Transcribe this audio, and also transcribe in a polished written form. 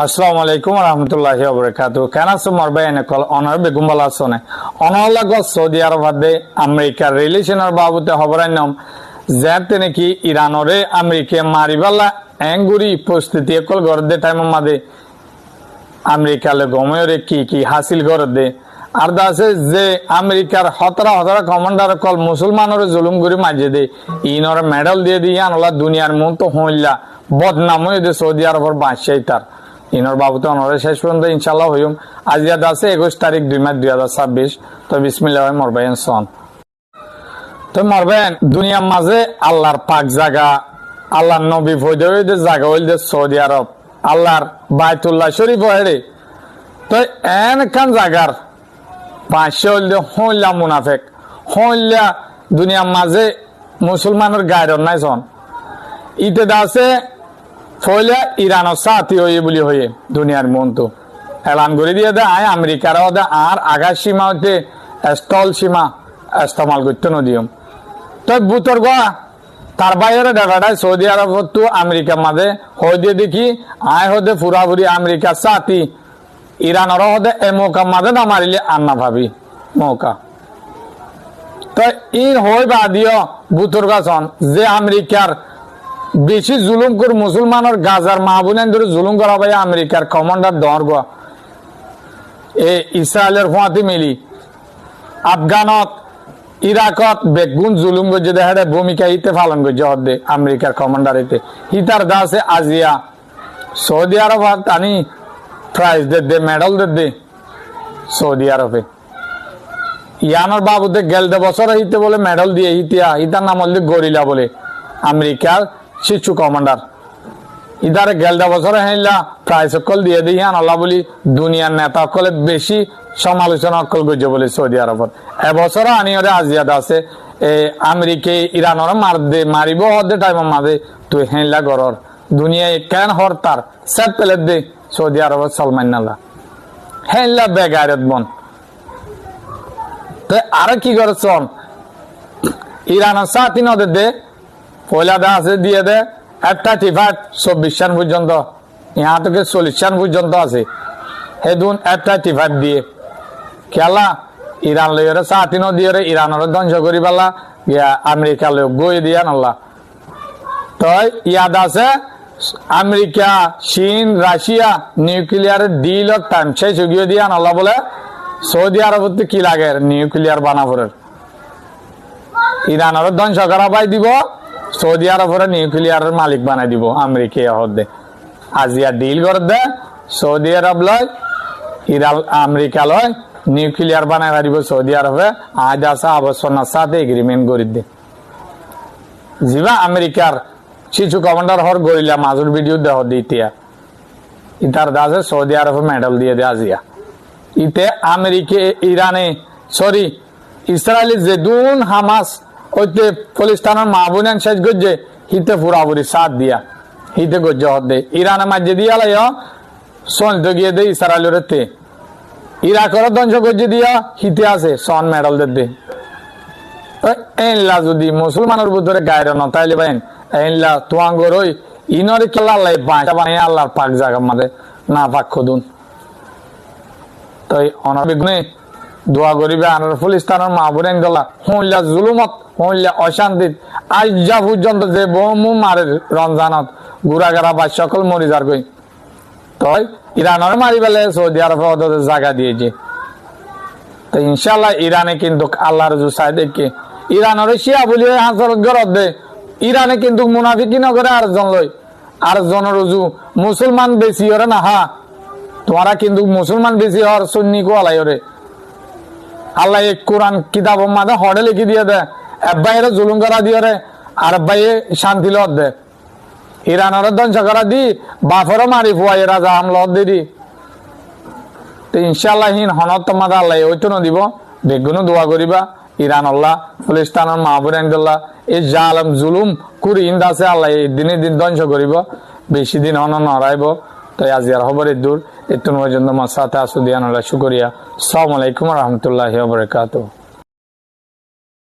আসসালামু আলাইকুম রহমতুল্লাহি ওবরাকাতু কেন আছো মরবে এনে কল অনার বেগুম বলা আসনে অনলাগ সৌদি আরব হাতে আমেরিকার রিলেশনের বাবুতে খবরের নাম যাতে নাকি ইরানরে আমেরিকা মারিবালা এঙ্গুরি প্রস্তুতি কল গরদে টাইম মাদে আমেরিকালে গময়রে কি হাসিল গরদে আর দাসে যে আমেরিকার হতরা হতরা কমান্ডার কল মুসলমানের জুলুম করি মাঝে দে ইনর মেডেল দিয়ে দিয়ে আনলা দুনিয়ার মন তো হইলা বদনাম হয়ে দে সৌদি আরবের বাদশাহী তার ইনর বাবুতে অনরে শেষ পর্যন্ত ইনশাল্লাহ হইম আজ ইয়াদ আছে 21 তারিখ 2 মার্চ 2026 তো বিসমিল্লাহ মরবেন সন তো মরবেন দুনিয়ার মাঝে আল্লাহর পাক জায়গা আল্লাহর নবী ফয়দে জায়গা হইল সৌদি আরব আল্লাহর বাইতুল্লাহ শরীফ হেড়ে তো এনখান জায়গার পাঁচশো হইলা মুনাফেক হইলা দুনিয়ার মাঝে মুসলমানের গায়ের নাই সন ইতে দাসে ফলে ইরানের সাথী হয়ে বলি হয়ে দুনিয়ার মন তো এলান করে দিয়ে দে আয় আমেরিকার আর আগার সীমা হইতে স্থল সীমা ইস্তেমাল করতে নদীয় তো বুতর গোয়া তার বাইরে ডাটাটাই সৌদি আরব তো আমেরিকার মাঝে হয়ে দিয়ে দেখি আয় হতে পুরাপুরি আমেরিকার সাথী ইরানের হতে এ মৌকা মাঝে না মারিলে আর না ভাবি মৌকা তো ই হই বা দিও বুতর গাছন যে আমেরিকার বেশি জুলুম করে মুসলমানের গাজার মাহবুবেন ধরে জুলুম করা ভাই আমেরিকার কমান্ডার দর্গ এ ইসরায়েলের হুঁয়াতে মিলি আফগানত ইরাকত বেগুন জুলুম করছে দেখা ভূমিকা হিতে পালন করছে হদ্দে আমেরিকার কমান্ডার হিতে হিতার দাসে আজিয়া সৌদি আরব টানি prize they medal they Saudi আরবে ইয়ানোর বাবুতে গেলদে বছর হিতে বলে মেডেল দিয়ে হিতিয়া হিতার নাম হল গরিলা বলে আমেরিকার শিশু কমান্ডার ইদারে গেলদা বছর হেলা প্রাইজ সকল দিয়ে দিয়ে আল্লাহ বলি দুনিয়ার নেতা সকলে বেশি সমালোচনা অকল করছে বলে সৌদি আরবত এবছর আনিয়রে আজিয়াদ আছে আমেরিকা ইরানর মারিব হদে টাইম মাঝে তুই হেলা গরর দুনিয়ায় কেন হর তার সেট পেলে দে সৌদি আরবত সালমান নাল্লাহ হেলা বেগায়রত বন তো আর কি করছ ইরানের সাথী নদের দে পয়লা দা আছে দিয়ে দে 35 সাল পর্যন্ত ইহা থেকে 40 সাল পর্যন্ত আছে হেদুন 35 দিয়ে খেলা ইরান লইরে সাথী নদীয় ইরানের ধ্বংস করি পেলা আমেরিকা লোক গই দিয়া নল্লা তো ইয়াদ আছে আমেরিকা চীন রাশিয়া নিউক্লিয়ার ডিল টাইম শেষ গিয়ে দিয়া নল্লা বলে সৌদি আরবতে কি লাগে নিউক্লিয়ার বানাফরের ইরানের ধ্বংস করা পাই দিব সৌদি আরবের নিউক্লিয়ারের মালিক বানাই দিব আমেরিকা হদে আজিয়া ডিল করে দে সৌদি আরব লয় ইরান আমেরিকা লয় নিউক্লিয়ার বানাই দিব সৌদি আরবে আজ আসা আবশ্যনার সাথে এগ্রিমেন্ট করে দে জিবা আমেরিকার শিশু কমান্ডার হর গরিলা মাজুর ভিডিও দেহ দিতিয়া ইতার দাসে সৌদি আরবে মেডেল দিয়ে দে আজিয়া ইতে আমেরিকা ইরানে সরি ইসরায়েলি জেদুন হামাস ওইতে ফলিস্তানের মাহবুবেন শেষ করছে হিতে পুরাপুরি সাথ দিয়া হিতে গজ্জ হদে ইরানে মাঝে দিয়া লাই সন্ত গিয়ে দে ইসরায়েলের তে ইরাকের ধ্বংস করছে দিয়া হিতে আছে সন মেডেল দে এনলা যদি মুসলমানের ভিতরে গায়ের ন তাইলে বাইন এনলা তোয়াঙ্গর ওই ইনরে কেলা লাই বাঁচা বানিয়ে আল্লাহর পাক জায়গা মাঝে না পাক খুদুন তাই অনাবিঘ্নে দোয়া করিবে আনার ফলিস্তানের মাহবুবেন গলা হইলা জুলুমত হইলা অশান্তিত আজ যা পর্যন্ত যে বহু মারে রমজানত গুড়াগাড়া বা সকল মরি যার কই তাই ইরানের মারি বেলে সৌদি আরব জায়গা দিয়েছে তো ইনশাল্লাহ ইরানে কিন্তু আল্লাহর জুসাই দেখে ইরানের শিয়া বলি হাসর গরদ দে ইরানে কিন্তু মুনাফিকি নগরে আরেকজন লই আরেকজনের রুজু মুসলমান বেশি ওরে না হা তোমারা কিন্তু মুসলমান বেশি হর সুন্নি কোয়ালাই ওরে আল্লাহ এক কোরআন কিতাব মাঝে হড়ে লিখি দিয়ে দে বাইরে জুলুম করা দিয়ে রে আর বাইরে শান্তি লত দে ইরানের ধ্বংস করা দি বাফরও মারি ফুয়াই রাজা আমলত দি তো ইনশাল্লাহ হিন হনত তোমাদের আল্লাহ ওইতো দিব বেগুনো দোয়া করিবা ইরান আল্লাহ ফলিস্তানের মাহবুবেন আল্লাহ এই জালম জুলুম কুরি ইন্দ আছে আল্লাহ দিনে দিন ধ্বংস করিব বেশি দিন হন নড়াইব তাই আজি আর খবর দূর এত পর্যন্ত আমার সাথে আসু দিয়ান শুকরিয়া আসসালামু আলাইকুম রহমতুল্লাহি ওয়া বারাকাতুহু।